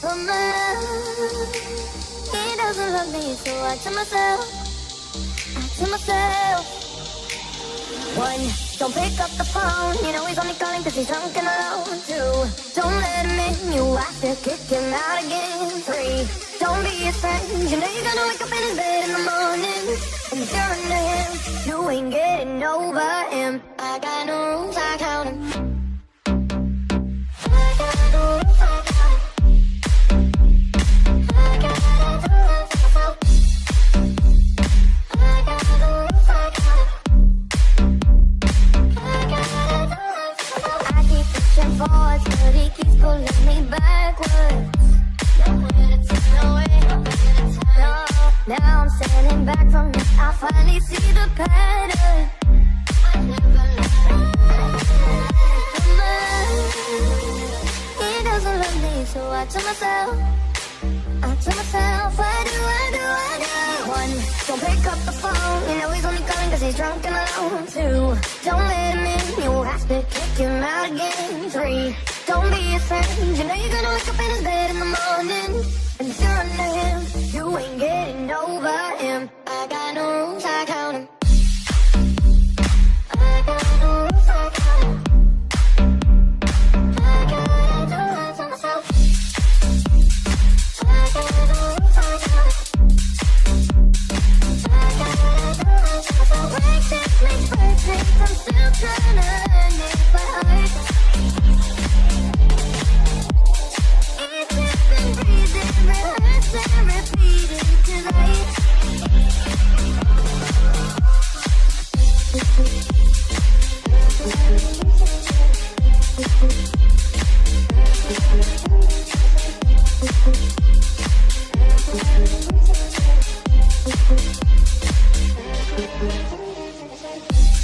But my love, he doesn't love me, so I tell myself, one, don't pick up the phone, you know he's only calling cause he's drunk and alone. Two, don't let him in, you have to kick him out again. Three, don't be his friend, you know you're gonna wake up in his bed in the morning. And if you're into him, you ain't getting over him. I got no rules, I count him. Forwards, but he keeps pulling me backwards. Nowhere to turn, nowhere to turn. Now I'm standing back from it. I finally see the pattern. I never learned. He doesn't love me, so I tell myself, what do? One, don't pick up the phone, you know he's only calling cause he's drunk and alone. Two, don't let him in, you have to kick him out again. Three, don't be his friend, you know you're gonna wake up in his bed in the morning. And if you're under him, you ain't getting over him. I got no rules, I count him. I got no rules, I count him. I gotta do it to myself. I got no rules, I count him. I gotta do it to myself. Break this makes perfect, I'm still trying to learn it by heart. It's just been breathing, rehearse and repeat it tonight. Thank you.